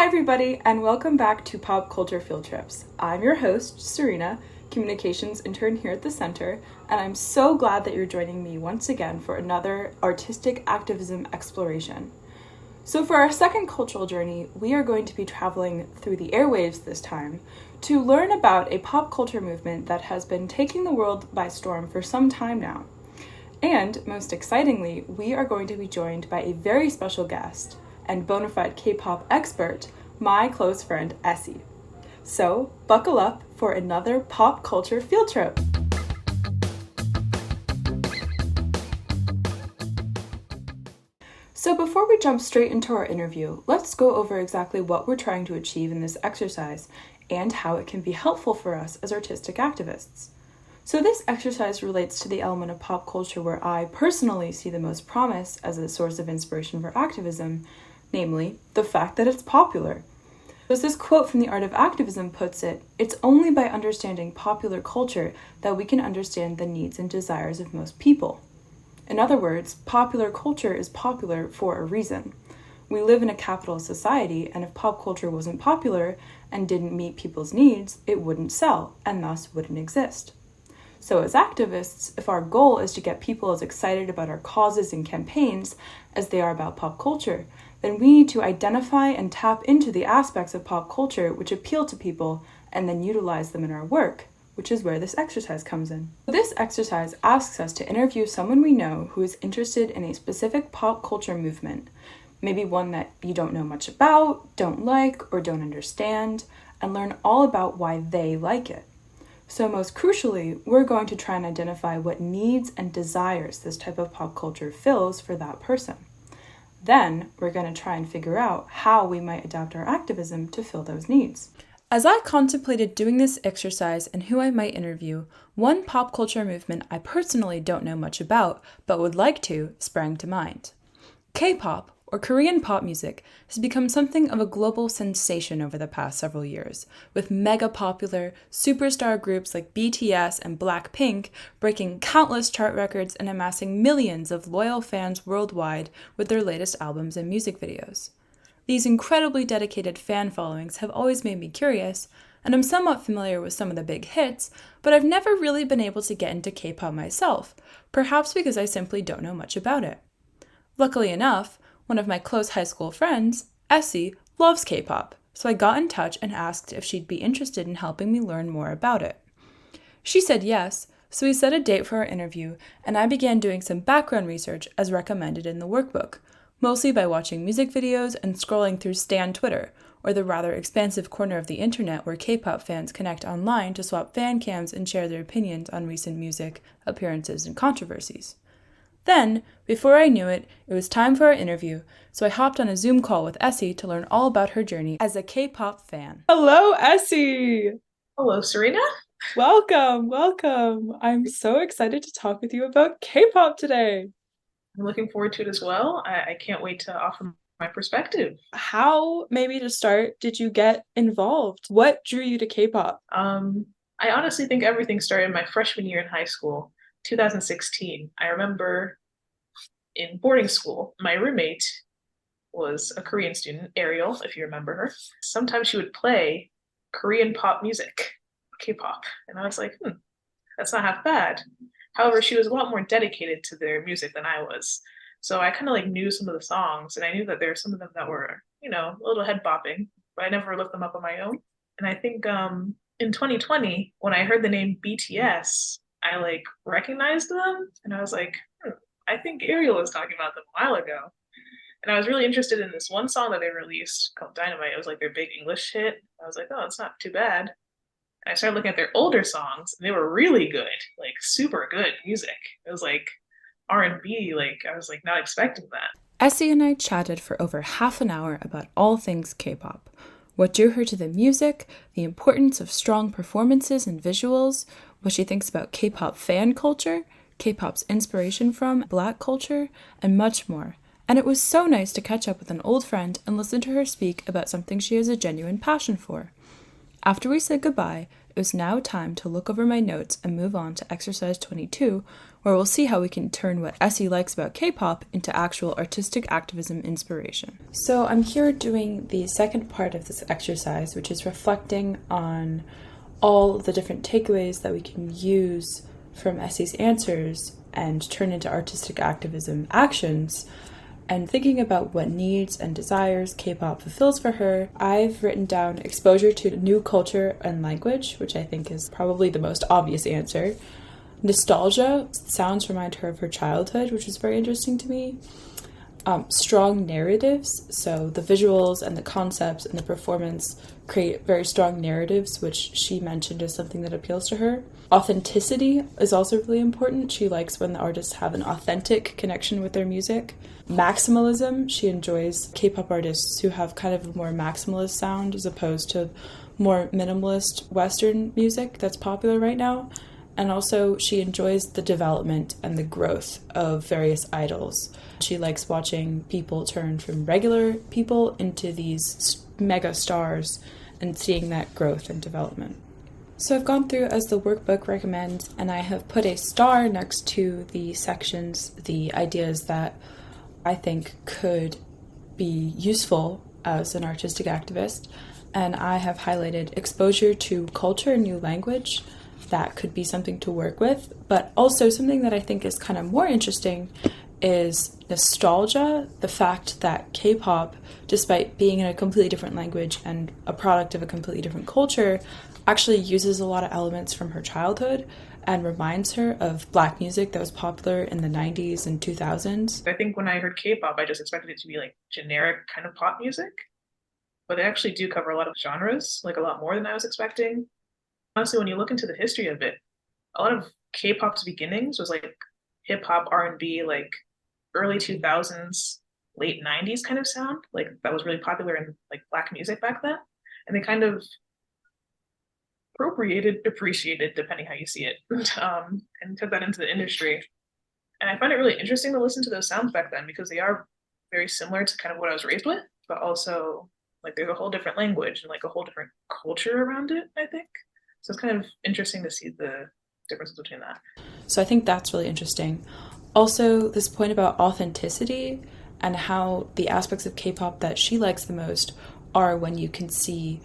Hi everybody, and welcome back to Pop Culture Field Trips. I'm your host, Serena, communications intern here at the center, and I'm so glad that you're joining me once again for another artistic activism exploration. So for our second cultural journey, we are going to be traveling through the airwaves this time to learn about a pop culture movement that has been taking the world by storm for some time now. And most excitingly, we are going to be joined by a very special guest and bona fide K-pop expert, my close friend Essie. So buckle up for another pop culture field trip. So before we jump straight into our interview, let's go over exactly what we're trying to achieve in this exercise and how it can be helpful for us as artistic activists. So this exercise relates to the element of pop culture where I personally see the most promise as a source of inspiration for activism, namely, the fact that it's popular. As this quote from the Art of Activism puts it, it's only by understanding popular culture that we can understand the needs and desires of most people. In other words, popular culture is popular for a reason. We live in a capitalist society, and if pop culture wasn't popular and didn't meet people's needs, it wouldn't sell, and thus wouldn't exist. So as activists, if our goal is to get people as excited about our causes and campaigns as they are about pop culture, then we need to identify and tap into the aspects of pop culture which appeal to people and then utilize them in our work, which is where this exercise comes in. This exercise asks us to interview someone we know who is interested in a specific pop culture movement, maybe one that you don't know much about, don't like, or don't understand, and learn all about why they like it. So most crucially, we're going to try and identify what needs and desires this type of pop culture fills for that person. Then, we're going to try and figure out how we might adapt our activism to fill those needs. As I contemplated doing this exercise and who I might interview, one pop culture movement I personally don't know much about, but would like to, sprang to mind. K-pop, or Korean pop music, has become something of a global sensation over the past several years, with mega popular superstar groups like BTS and Blackpink breaking countless chart records and amassing millions of loyal fans worldwide with their latest albums and music videos. These incredibly dedicated fan followings have always made me curious, and I'm somewhat familiar with some of the big hits, but I've never really been able to get into K-pop myself, perhaps because I simply don't know much about it. Luckily enough, one of my close high school friends, Essie, loves K-pop, so I got in touch and asked if she'd be interested in helping me learn more about it. She said yes, so we set a date for our interview, and I began doing some background research as recommended in the workbook, mostly by watching music videos and scrolling through Stan Twitter, or the rather expansive corner of the internet where K-pop fans connect online to swap fan cams and share their opinions on recent music, appearances, and controversies. Then, before I knew it, it was time for our interview, so I hopped on a Zoom call with Essie to learn all about her journey as a K-pop fan. Hello, Essie! Hello, Serena. Welcome! I'm so excited to talk with you about K-pop today. I'm looking forward to it as well. I can't wait to offer my perspective. How, maybe to start, did you get involved? What drew you to K-pop? I honestly think everything started my freshman year in high school, 2016. I remember in boarding school, my roommate was a Korean student, Ariel, if you remember her. Sometimes she would play Korean pop music, K-pop, and I was like, that's not half bad. However, she was a lot more dedicated to their music than I was. So I kind of like knew some of the songs, and I knew that there were some of them that were, a little head bopping, but I never looked them up on my own. And I think in 2020, when I heard the name BTS, I like recognized them, and I was like, I think Ariel was talking about them a while ago. And I was really interested in this one song that they released called Dynamite. It was like their big English hit. I was like, oh, it's not too bad. And I started looking at their older songs, and they were really good, like super good music. It was like R&B, like I was like not expecting that. Essie and I chatted for over half an hour about all things K-pop. What drew her to the music, the importance of strong performances and visuals, what she thinks about K-pop fan culture, K-pop's inspiration from Black culture, and much more. And it was so nice to catch up with an old friend and listen to her speak about something she has a genuine passion for. After we said goodbye, it was now time to look over my notes and move on to exercise 22, where we'll see how we can turn what Essie likes about K-pop into actual artistic activism inspiration. So I'm here doing the second part of this exercise, which is reflecting on all the different takeaways that we can use from Essie's answers and turn into artistic activism actions, and thinking about what needs and desires K-pop fulfills for her. I've written down exposure to new culture and language, which I think is probably the most obvious answer. Nostalgia, sounds remind her of her childhood, which is very interesting to me. Strong narratives, so the visuals and the concepts and the performance create very strong narratives, which she mentioned is something that appeals to her. Authenticity is also really important. She likes when the artists have an authentic connection with their music. Maximalism, she enjoys K-pop artists who have kind of a more maximalist sound as opposed to more minimalist Western music that's popular right now. And also, she enjoys the development and the growth of various idols. She likes watching people turn from regular people into these mega stars and seeing that growth and development. So I've gone through as the workbook recommends, and I have put a star next to the sections, the ideas that I think could be useful as an artistic activist. And I have highlighted exposure to culture and new language. That could be something to work with, but also something that I think is kind of more interesting is nostalgia, the fact that K-pop, despite being in a completely different language and a product of a completely different culture, actually uses a lot of elements from her childhood and reminds her of Black music that was popular in the 90s and 2000s. I think when I heard K-pop, I just expected it to be like generic kind of pop music, but they actually do cover a lot of genres, like a lot more than I was expecting. Honestly, when you look into the history of it, a lot of K-pop's beginnings was like hip hop, R&B, like early 2000s, late 90s kind of sound. Like that was really popular in like Black music back then. And they kind of appreciated, depending how you see it, and took that into the industry. And I find it really interesting to listen to those sounds back then because they are very similar to kind of what I was raised with, but also like there's a whole different language and like a whole different culture around it, I think. So it's kind of interesting to see the differences between that. So I think that's really interesting. Also, this point about authenticity and how the aspects of K-pop that she likes the most are when you can see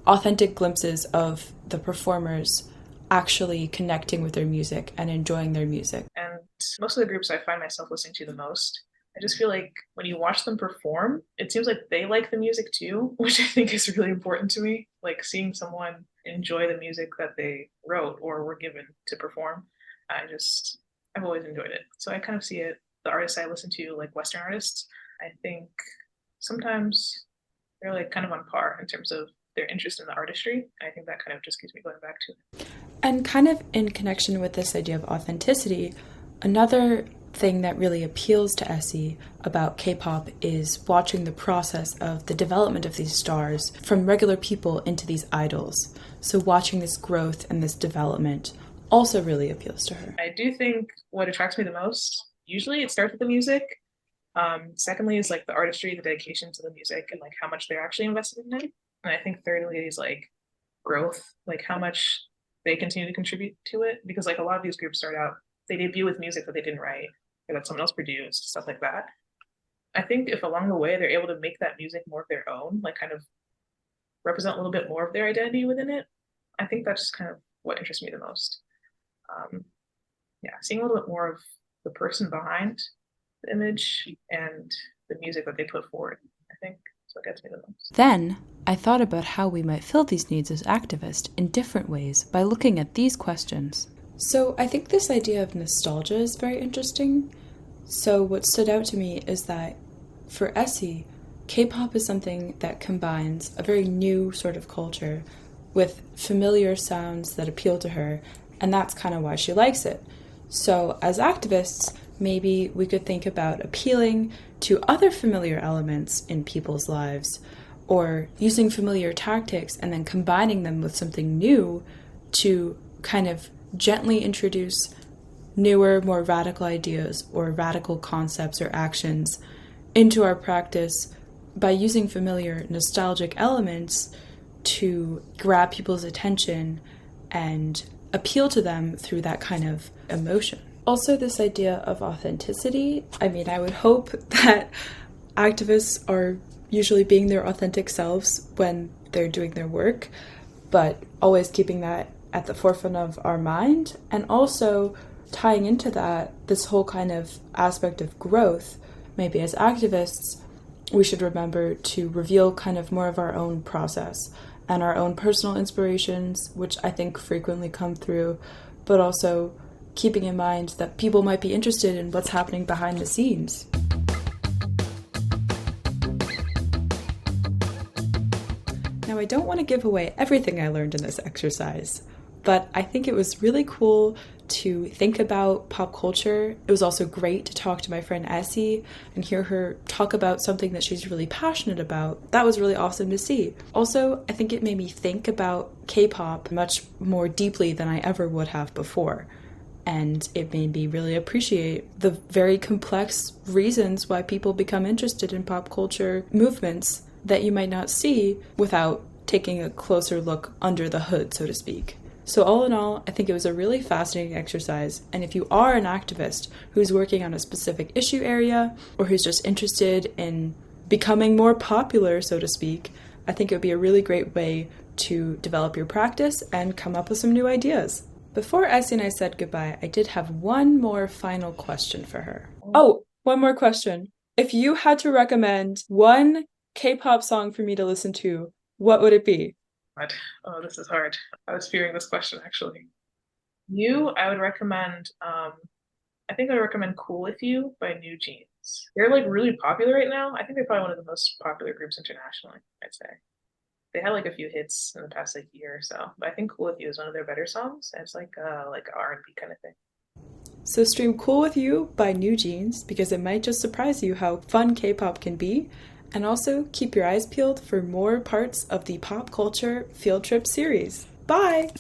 authentic glimpses of the performers actually connecting with their music and enjoying their music. And most of the groups I find myself listening to the most, I just feel like when you watch them perform, it seems like they like the music too, which I think is really important to me. Like seeing someone enjoy the music that they wrote or were given to perform. I've always enjoyed it. So I kind of see it, the artists I listen to, like Western artists, I think sometimes they're like kind of on par in terms of their interest in the artistry. I think that kind of just keeps me going back to it. And kind of in connection with this idea of authenticity, another thing that really appeals to Essie about K-pop is watching the process of the development of these stars from regular people into these idols. So watching this growth and this development also really appeals to her. I do think what attracts me the most, usually it starts with the music. Secondly is like the artistry, the dedication to the music, and like how much they're actually invested in it. And I think thirdly is like growth, like how much they continue to contribute to it. Because like a lot of these groups start out, they debut with music that they didn't write or that someone else produced, stuff like that. I think if along the way they're able to make that music more of their own, like kind of represent a little bit more of their identity within it, I think that's kind of what interests me the most. Seeing a little bit more of the person behind the image and the music that they put forward, I think that's what gets me the most. Then I thought about how we might fill these needs as activists in different ways by looking at these questions. So I think this idea of nostalgia is very interesting. So what stood out to me is that for Essie, K-pop is something that combines a very new sort of culture with familiar sounds that appeal to her, and that's kind of why she likes it. So as activists, maybe we could think about appealing to other familiar elements in people's lives, or using familiar tactics and then combining them with something new to kind of gently introduce newer, more radical ideas or radical concepts or actions into our practice by using familiar nostalgic elements to grab people's attention and appeal to them through that kind of emotion. Also, this idea of authenticity. I mean, I would hope that activists are usually being their authentic selves when they're doing their work, but always keeping that at the forefront of our mind, and also tying into that this whole kind of aspect of growth. Maybe as activists, we should remember to reveal kind of more of our own process and our own personal inspirations, which I think frequently come through, but also keeping in mind that people might be interested in what's happening behind the scenes. Now, I don't want to give away everything I learned in this exercise, but I think it was really cool to think about pop culture. It was also great to talk to my friend Essie and hear her talk about something that she's really passionate about. That was really awesome to see. Also, I think it made me think about K-pop much more deeply than I ever would have before. And it made me really appreciate the very complex reasons why people become interested in pop culture movements that you might not see without taking a closer look under the hood, so to speak. So all in all, I think it was a really fascinating exercise, and if you are an activist who's working on a specific issue area or who's just interested in becoming more popular, so to speak, I think it would be a really great way to develop your practice and come up with some new ideas. Before Essie and I said goodbye, I did have one more final question for her. Oh, one more question. If you had to recommend one K-pop song for me to listen to, what would it be? God. Oh, this is hard. I was fearing this question actually. I would recommend, I think I would recommend Cool With You by New Jeans. They're like really popular right now. I think they're probably one of the most popular groups internationally, I'd say. They had like a few hits in the past like year or so, but I think Cool With You is one of their better songs. And it's like R&B kind of thing. So stream Cool With You by New Jeans because it might just surprise you how fun K-pop can be. And also keep your eyes peeled for more parts of the Pop Culture Field Trip series. Bye!